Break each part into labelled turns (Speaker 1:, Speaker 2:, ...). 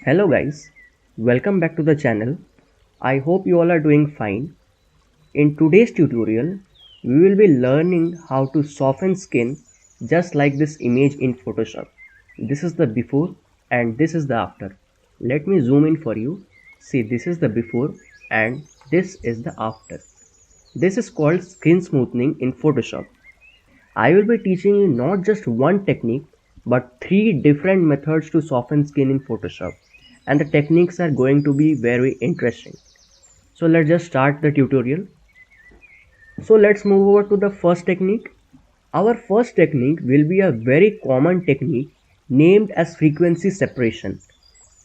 Speaker 1: Hello guys, welcome back to the channel. I hope you all are doing fine. In today's tutorial, we will be learning how to soften skin just like this image in Photoshop. This is the before and this is the after. Let me zoom in for you. See, this is the before and this is the after. This is called skin smoothing in Photoshop. I will be teaching you not just one technique but three different methods to soften skin in Photoshop, and the techniques are going to be very interesting. So let's just start the tutorial. So let's move over to the first technique. Our first technique will be a very common technique named as frequency separation.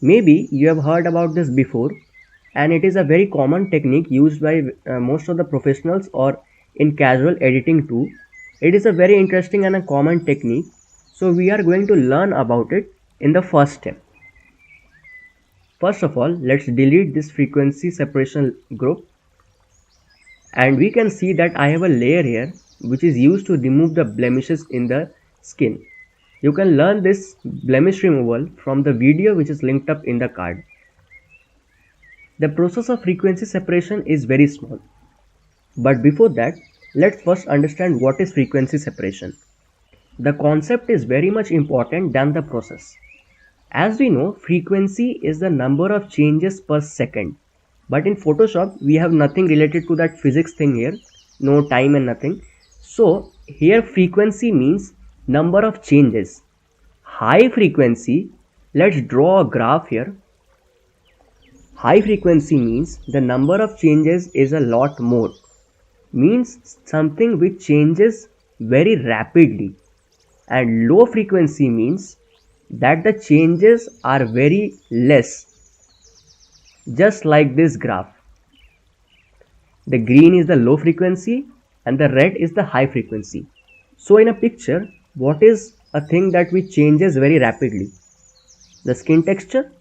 Speaker 1: Maybe you have heard about this before, and it is a very common technique used by most of the professionals or in casual editing too. It is a very interesting and a common technique, so we are going to learn about it in the first step. First of all, let's delete this frequency separation group, and we can see that I have a layer here which is used to remove the blemishes in the skin. You can learn this blemish removal from the video which is linked up in the card. The process of frequency separation is very small. But before that, let's first understand what is frequency separation. The concept is very much important than the process. As we know, frequency is the number of changes per second. But in Photoshop, we have nothing related to that physics thing here. No time and nothing. So here frequency means number of changes. High frequency, let's draw a graph here. High frequency means the number of changes is a lot more. Means something which changes very rapidly. And low frequency means that the changes are very less, just like this graph. The green is the low frequency and the red is the high frequency. So in a picture, what is a thing that which changes very rapidly? The skin texture.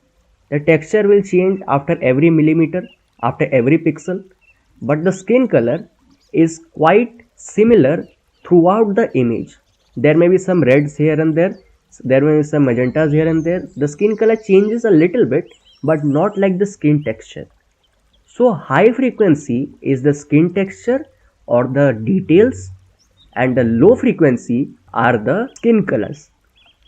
Speaker 1: The texture will change after every millimeter, after every pixel, but the skin color is quite similar throughout the image. There may be some reds here and there may be some magentas here and there. The skin color changes a little bit, but not like the skin texture. So high frequency is the skin texture or the details, and the low frequency are the skin colors.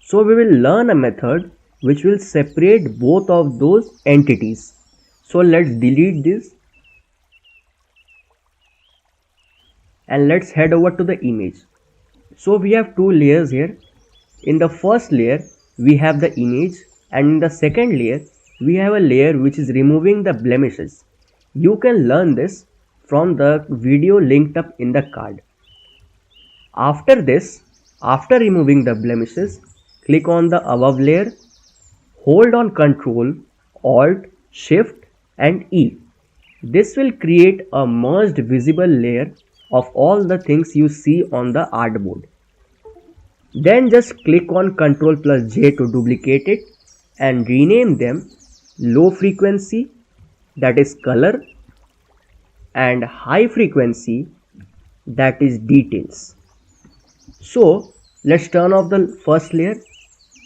Speaker 1: So we will learn a method which will separate both of those entities. So let's delete this and let's head over to the image. So we have two layers here. In the first layer we have the image, and in the second layer we have a layer which is removing the blemishes. You can learn this from the video linked up in the card. After this, after removing the blemishes, click on the above layer, hold on Ctrl, Alt, Shift and E. This will create a merged visible layer of all the things you see on the artboard. Then just click on Ctrl plus J to duplicate it and rename them low frequency, that is color, and high frequency, that is details. So let's turn off the first layer.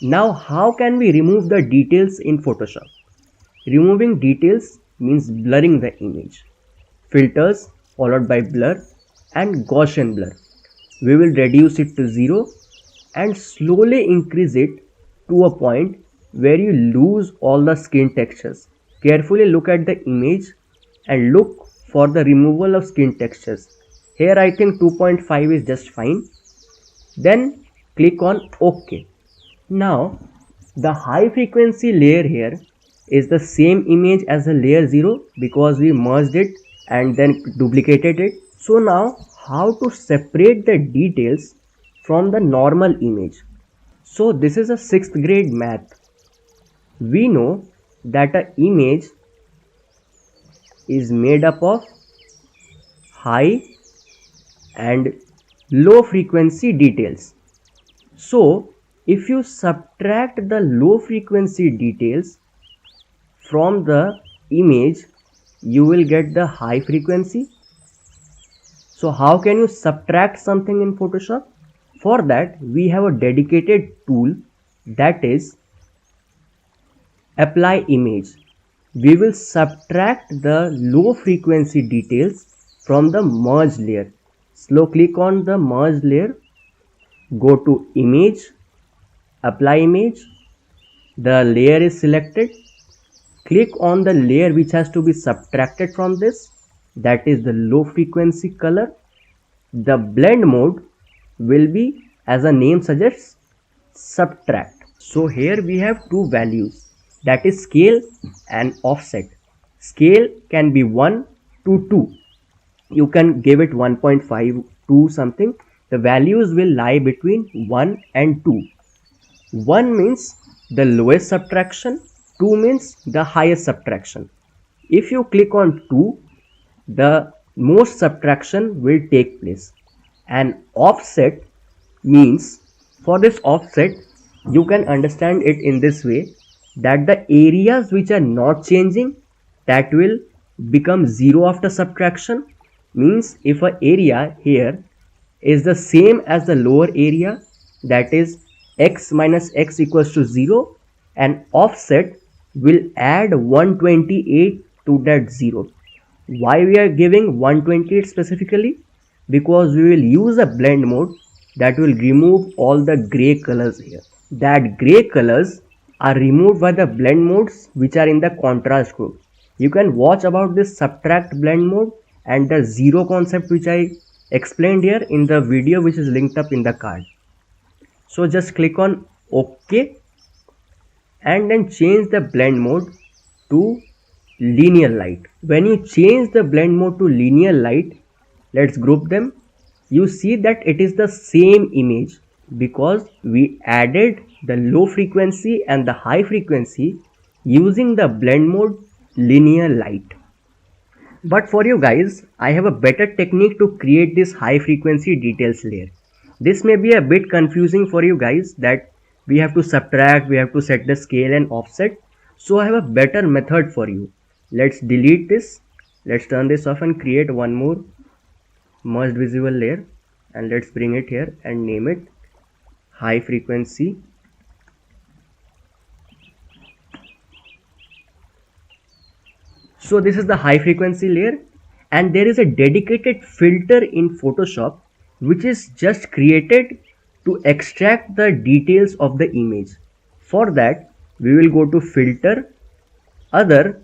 Speaker 1: Now how can we remove the details in Photoshop? Removing details means blurring the image. Filters followed by blur and Gaussian blur. We will reduce it to 0 and slowly increase it to a point where you lose all the skin textures. Carefully look at the image and look for the removal of skin textures. Here I think 2.5 is just fine. Then click on OK. Now the high frequency layer here is the same image as the layer 0 because we merged it and then duplicated it. So now how to separate the details from the normal image? So this is a 6th grade math. We know that an image is made up of high and low frequency details. So if you subtract the low frequency details from the image, you will get the high frequency. So how can you subtract something in Photoshop? For that we have a dedicated tool, that is apply image. We will subtract the low frequency details from the merge layer. So click on the merge layer, go to image, apply image, the layer is selected. Click on the layer which has to be subtracted from this, that is the low frequency color. The blend mode will be, as the name suggests, subtract. So here we have two values, that is scale and offset. Scale can be 1 to 2. You can give it 1.5, 2 something. The values will lie between 1 and 2. 1 means the lowest subtraction, 2 means the highest subtraction. If you click on 2, the most subtraction will take place. And offset means, for this offset, you can understand it in this way, that the areas which are not changing, that will become 0 after subtraction. Means if a area here is the same as the lower area, that is x minus x equals to 0, and offset will add 128 to that 0. Why we are giving 128 specifically? Because we will use a blend mode that will remove all the gray colors here. That gray colors are removed by the blend modes which are in the contrast group. You can watch about this subtract blend mode and the zero concept which I explained here in the video which is linked up in the card. So just click on OK and then change the blend mode to linear light. When you change the blend mode to linear light, let's group them. You see that it is the same image because we added the low frequency and the high frequency using the blend mode linear light. But for you guys, I have a better technique to create this high frequency details layer. This may be a bit confusing for you guys, that we have to subtract, we have to set the scale and offset. So I have a better method for you. Let's delete this. Let's turn this off and create one more merged visible layer, and let's bring it here and name it high frequency. So this is the high frequency layer, and there is a dedicated filter in Photoshop which is just created to extract the details of the image. For that, we will go to filter, other,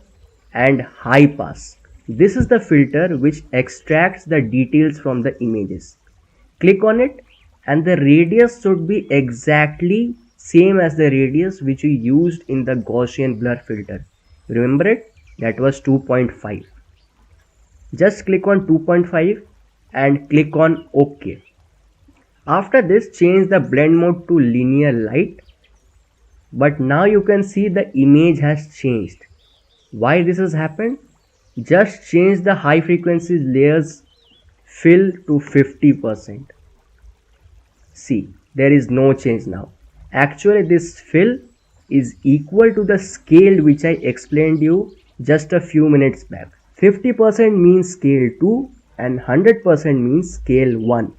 Speaker 1: and high pass. This is the filter which extracts the details from the images. Click on it, and the radius should be exactly same as the radius which we used in the Gaussian blur filter. Remember it? That was 2.5. Just click on 2.5 and click on OK. After this, change the blend mode to linear light. But now you can see the image has changed. Why this has happened? Just change the high frequency layers fill to 50%. See, there is no change now. Actually, this fill is equal to the scale which I explained you just a few minutes back. 50% means scale 2 and 100% means scale 1.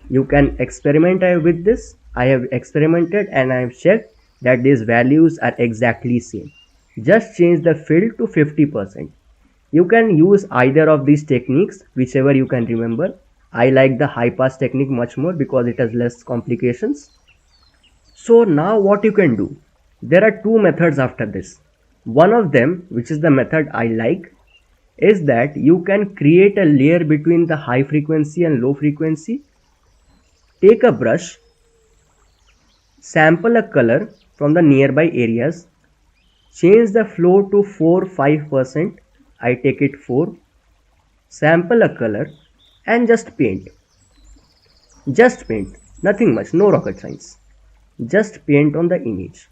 Speaker 1: You can experiment with this. I have experimented and I have checked that these values are exactly same. Just change the fill to 50%. You can use either of these techniques, whichever you can remember. I like the high pass technique much more because it has less complications. So now what you can do? There are two methods after this. One of them, which is the method I like, is that you can create a layer between the high frequency and low frequency. Take a brush, sample a color from the nearby areas, change the flow to 4-5%. I take it 4. Sample a color and just paint. Just paint. Nothing much, no rocket science. Just paint on the image.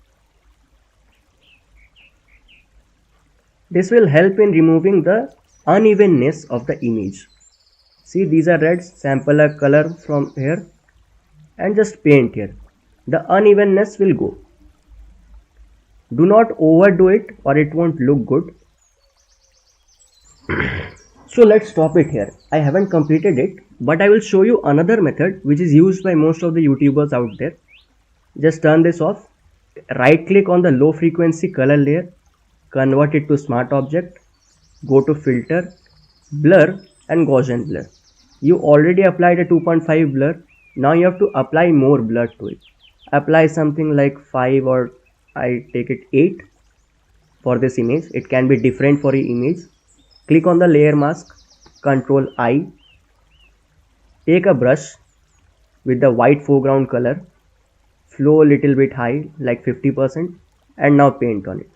Speaker 1: This will help in removing the unevenness of the image. See, these are reds. Sample a color from here and just paint here. The unevenness will go. Do not overdo it or it won't look good. So let's stop it here. I haven't completed it, but I will show you another method which is used by most of the YouTubers out there. Just turn this off. Right click on the low frequency color layer. convert it to smart object, go to filter, blur and Gaussian blur. You already applied a 2.5 blur. Now you have to apply more blur to it. Apply something like 5 or I take it 8 for this image. It can be different for each image. Click on the layer mask, Control I. Take a brush with the white foreground color, flow a little bit high like 50% and now paint on it.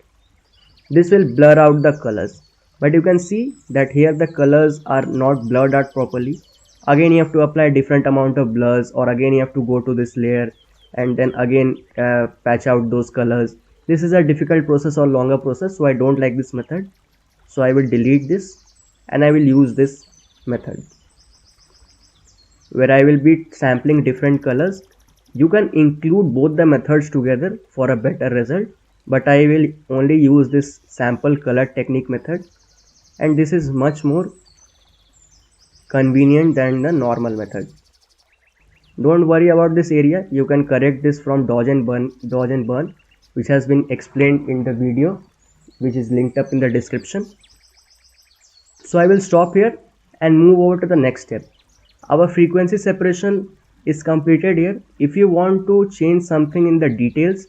Speaker 1: This will blur out the colors, but you can see that here the colors are not blurred out properly. Again you have to apply different amount of blurs, or again you have to go to this layer and then again patch out those colors. This is a difficult process or longer process, so I don't like this method. So I will delete this and I will use this method where I will be sampling different colors. You can include both the methods together for a better result, but I will only use this sample color technique method, and this is much more convenient than the normal method. Don't worry about this area. You can correct this from dodge and burn, which has been explained in the video, which is linked up in the description. So I will stop here and move over to the next step. Our frequency separation is completed here. If you want to change something in the details,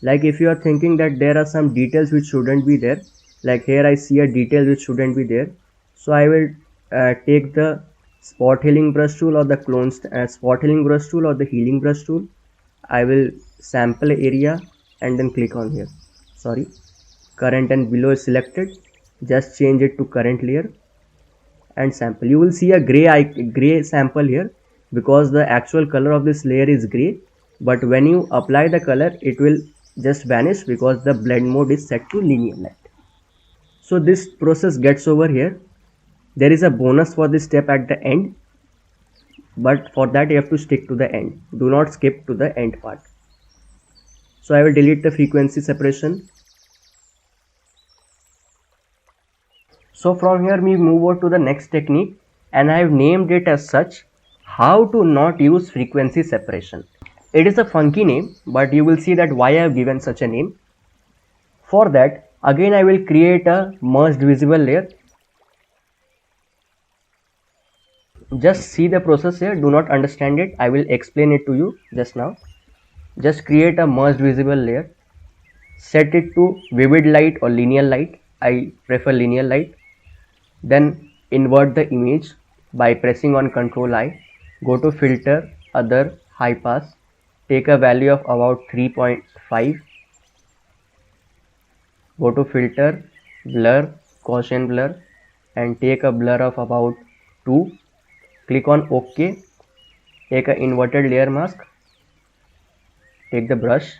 Speaker 1: like if you are thinking that there are some details which shouldn't be there, like here I see a detail which shouldn't be there, so I will take the spot healing brush tool or the spot healing brush tool or the healing brush tool. I will sample area and then click on here. Current and below is selected. Just change it to current layer and sample. You will see a gray sample here because the actual color of this layer is gray, but when you apply the color it will just vanish because the blend mode is set to linear light. So this process gets over here. There is a bonus for this step at the end, but for that you have to stick to the end. Do not skip to the end part. So I will delete the frequency separation. So from here we move over to the next technique, and I have named it as such, how to not use frequency separation. It is a funky name, but you will see that why I have given such a name. For that, again I will create a merged visible layer. Just see the process here, do not understand it, I will explain it to you just now. Just create a merged visible layer, set it to vivid light or linear light. I prefer linear light. Then invert the image by pressing on Ctrl I, go to filter, other, high pass, take a value of about 3.5, go to filter, blur, Gaussian blur, and take a blur of about 2, click on OK, take a inverted layer mask, take the brush,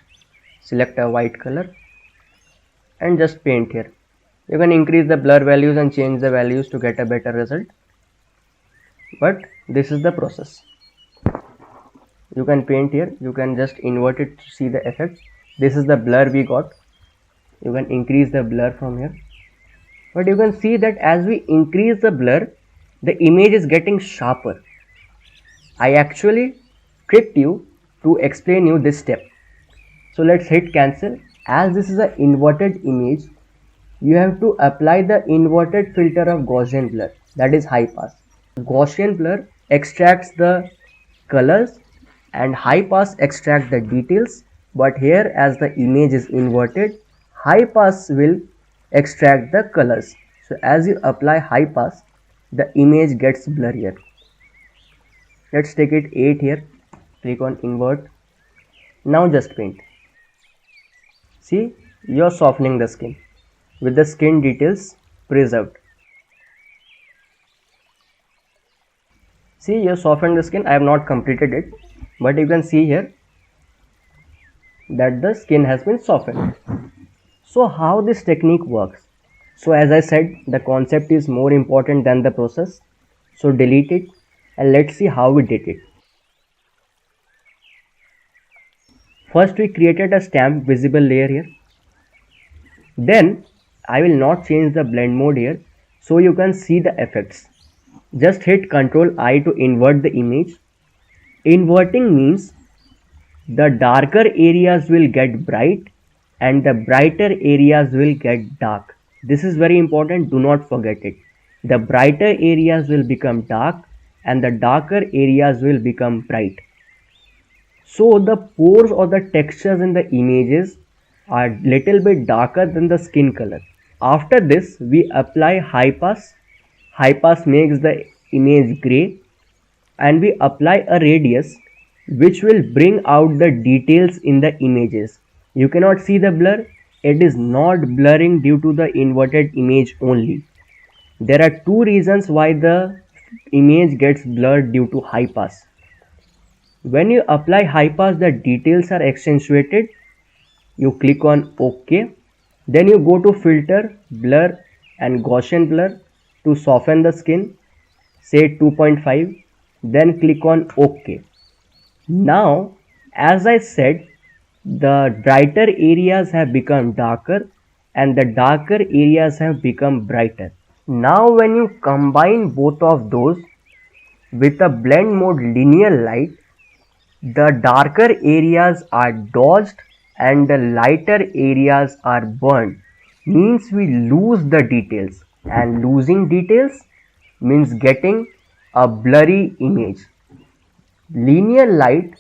Speaker 1: select a white color and just paint here. You can increase the blur values and change the values to get a better result, but this is the process. You can paint here, you can just invert it to see the effects. This is the blur we got. You can increase the blur from here, but you can see that as we increase the blur, the image is getting sharper. I actually tricked you to explain you this step. So let's hit cancel. As this is an inverted image, you have to apply the inverted filter of Gaussian blur, that is high pass. Gaussian blur extracts the colors and high pass extracts the details, but here as the image is inverted, high pass will extract the colors. So as you apply high pass, the image gets blurrier. Let's take it 8 here, click on invert. Now just paint. See, you are softening the skin with the skin details preserved. See, you have softened the skin. I have not completed it, but you can see here that the skin has been softened. So how this technique works? So as I said, the concept is more important than the process. So delete it and let's see how we did it. First we created a stamp visible layer here. Then I will not change the blend mode here, so you can see the effects. Just hit Ctrl I to invert the image. Inverting means the darker areas will get bright and the brighter areas will get dark. This is very important, do not forget it. The brighter areas will become dark and the darker areas will become bright. So the pores or the textures in the images are little bit darker than the skin color. After this, we apply high pass. High pass makes the image gray, and we apply a radius which will bring out the details in the images. You cannot see the blur. It is not blurring due to the inverted image only. There are two reasons why the image gets blurred due to high pass. When you apply high pass, the details are accentuated. You click on OK. Then you go to filter, blur and Gaussian blur to soften the skin, say 2.5. Then click on OK. Now, as I said, the brighter areas have become darker and the darker areas have become brighter. Now when you combine both of those with a blend mode linear light, the darker areas are dodged and the lighter areas are burned. Means we lose the details, and losing details means getting a blurry image. Linear light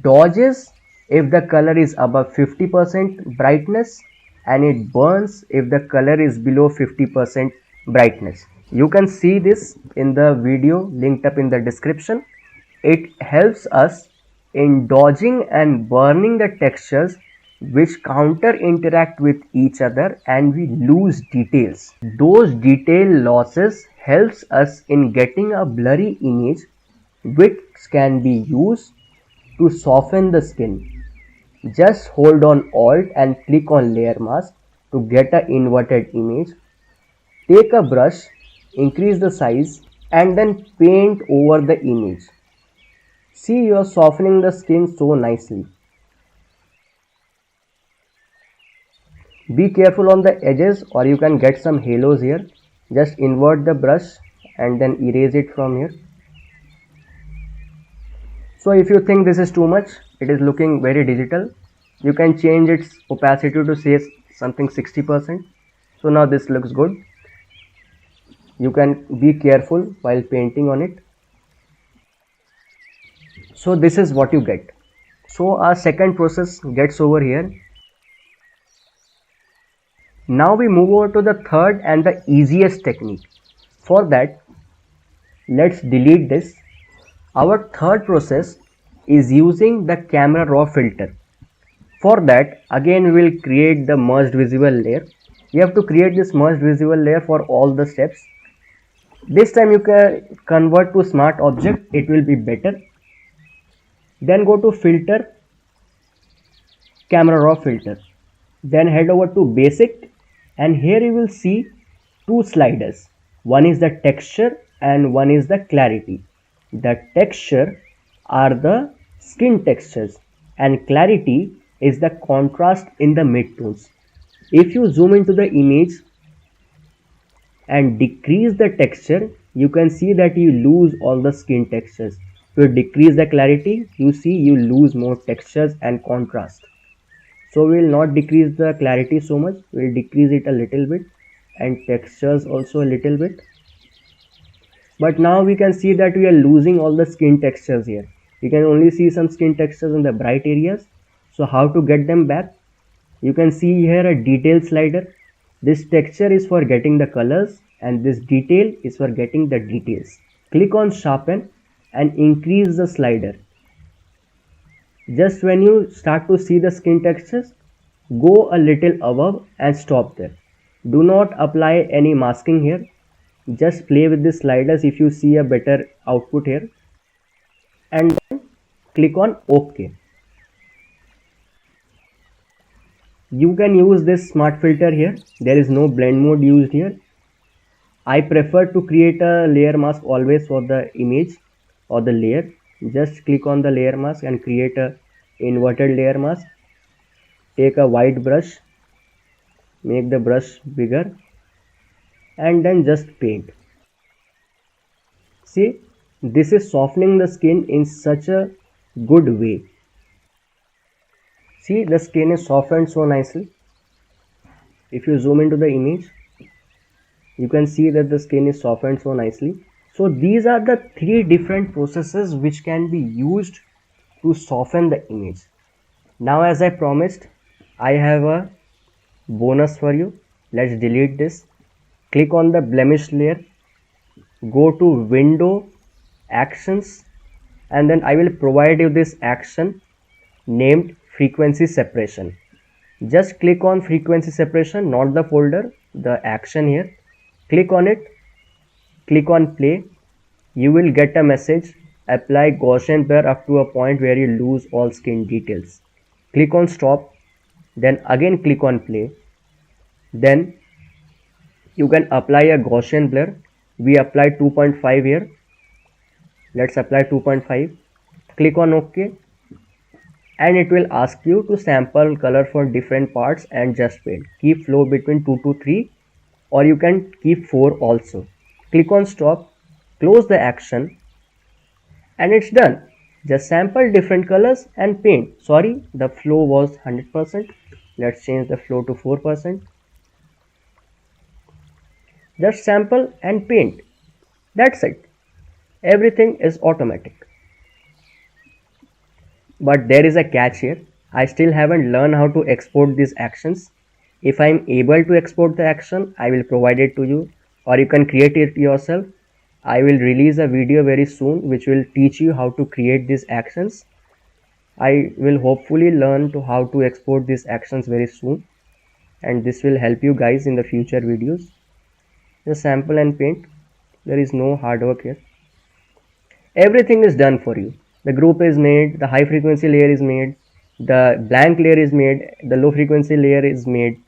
Speaker 1: dodges if the color is above 50% brightness and it burns if the color is below 50% brightness. You can see this in the video linked up in the description. It helps us in dodging and burning the textures which counter interact with each other and we lose details. Those detail losses helps us in getting a blurry image which can be used to soften the skin. Just hold on Alt and click on layer mask to get an inverted image. Take a brush, increase the size and then paint over the image. See, you are softening the skin so nicely. Be careful on the edges or you can get some halos here. Just invert the brush and then erase it from here. So if you think this is too much, it is looking very digital, you can change its opacity to say something 60%. So now this looks good. You can be careful while painting on it. So this is what you get. So our second process gets over here. Now we move over to the third and the easiest technique. For that, let's delete this. Our third process is using the camera raw filter. For that, again we will create the merged visible layer. You have to create this merged visible layer for all the steps. This time you can convert to smart object, it will be better. Then go to filter, camera raw filter. Then head over to basic and here you will see two sliders. One is the texture and one is the clarity. The texture are the skin textures and clarity is the contrast in the midtones. If you zoom into the image and decrease the texture, you can see that you lose all the skin textures. If you decrease the clarity, you see you lose more textures and contrast. So we will not decrease the clarity so much, we will decrease it a little bit and textures also a little bit. But now we can see that we are losing all the skin textures here. You can only see some skin textures in the bright areas. So how to get them back? You can see here a detail slider. This texture is for getting the colors and this detail is for getting the details. Click on sharpen and increase the slider. Just when you start to see the skin textures, go a little above and stop there. Do not apply any masking here. Just play with the sliders if you see a better output here. And then click on OK. You can use this smart filter here. There is no blend mode used here. I prefer to create a layer mask always for the image or the layer. Just click on the layer mask and create a inverted layer mask. Take a white brush, make the brush bigger and then just paint. See, this is softening the skin in such a good way. See, the skin is softened so nicely. If you zoom into the image, you can see that the skin is softened so nicely. So these are the three different processes which can be used to soften the image. Now, as I promised, I have a bonus for you. Let's delete this. Click on the blemish layer, go to window, actions, and then I will provide you this action named frequency separation. Just click on frequency separation, not the folder, the action here. Click on it, click on play. You will get a message, apply Gaussian blur up to a point where you lose all skin details. Click on stop, then again click on play. Then you can apply a Gaussian blur. We apply 2.5 here. Let's apply 2.5. Click on OK, and it will ask you to sample color for different parts and just paint. Keep flow between 2 to 3, or you can keep 4 also. Click on stop, close the action, and it's done. Just sample different colors and paint. Sorry, the flow was 100%. Let's change the flow to 4%. Just sample and paint. That's it. Everything is automatic. But there is a catch here. I still haven't learned how to export these actions. If I am able to export the action, I will provide it to you, or you can create it yourself. I will release a video very soon which will teach you how to create these actions. I will hopefully learn to how to export these actions very soon, and this will help you guys in the future videos. Just sample and paint. There is no hard work here. Everything is done for you. The group is made, the high frequency layer is made, the blank layer is made, the low frequency layer is made.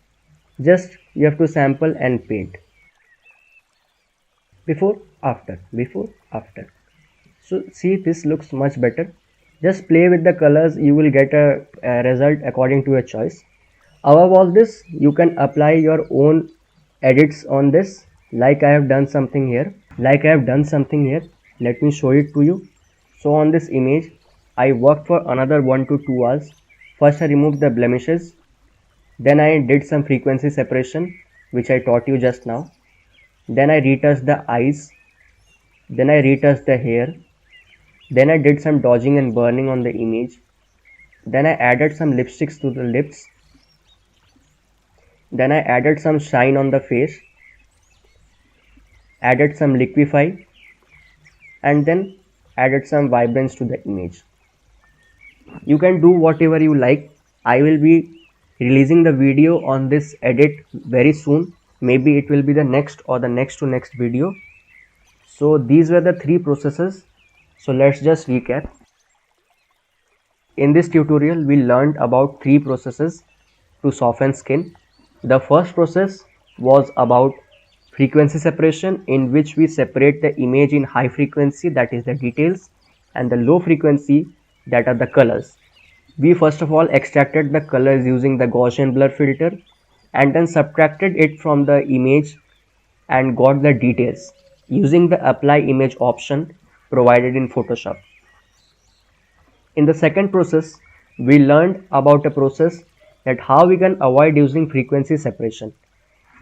Speaker 1: Just you have to sample and paint. Before, after, before, after. So see, this looks much better. Just play with the colors, you will get a result according to your choice. Above all this, you can apply your own edits on this, like I have done something here. Let me show it to you. So on this image, I worked for another 1 to 2 hours. First I removed the blemishes, then I did some frequency separation which I taught you just now. Then I retouched the eyes, then I retouched the hair, then I did some dodging and burning on the image, then I added some lipsticks to the lips, then I added some shine on the face, added some liquify, and then added some vibrance to the image. You can do whatever you like. I will be releasing the video on this edit very soon. Maybe it will be the next or the next to next video. So these were the 3 processes. So let's just recap. In this tutorial, we learned about 3 processes to soften skin. The first process was about frequency separation, in which we separate the image in high frequency, that is the details, and the low frequency, that are the colors. We first of all extracted the colors using the Gaussian blur filter, and then subtracted it from the image and got the details using the apply image option provided in Photoshop. In the second process, we learned about a process that how we can avoid using frequency separation.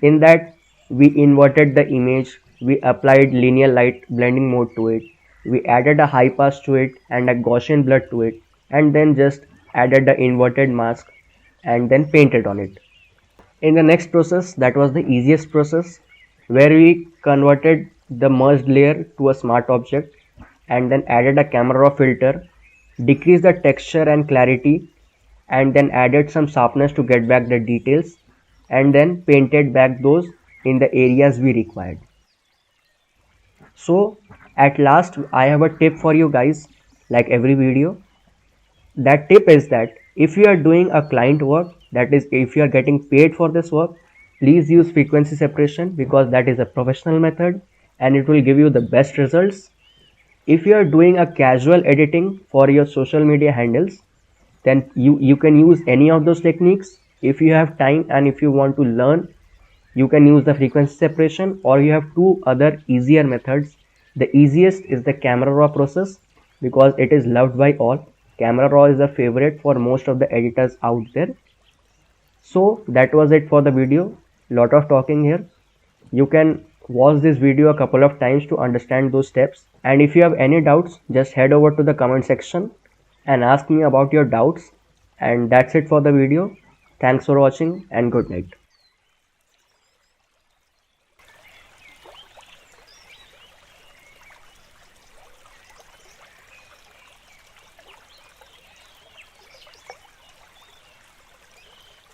Speaker 1: In that, we inverted the image, we applied linear light blending mode to it, we added a high pass to it and a Gaussian blur to it, and then just added the inverted mask and then painted on it. In the next process, that was the easiest process, where we converted the merged layer to a smart object and then added a camera raw filter, decreased the texture and clarity, and then added some sharpness to get back the details, and then painted back those in the areas we required. So at last, I have a tip for you guys, like every video. That tip is that if you are doing a client work, that is if you are getting paid for this work, please use frequency separation, because that is a professional method and it will give you the best results. If you are doing a casual editing for your social media handles, then you can use any of those techniques. If you have time and if you want to learn, you can use the frequency separation, or you have 2 other easier methods. The easiest is the camera raw process, because it is loved by all. Camera raw is a favorite for most of the editors out there. So that was it for the video. lot of talking here. You can watch this video a couple of times to understand those steps. And if you have any doubts, just head over to the comment section and ask me about your doubts. And that's it for the video. Thanks for watching and good night.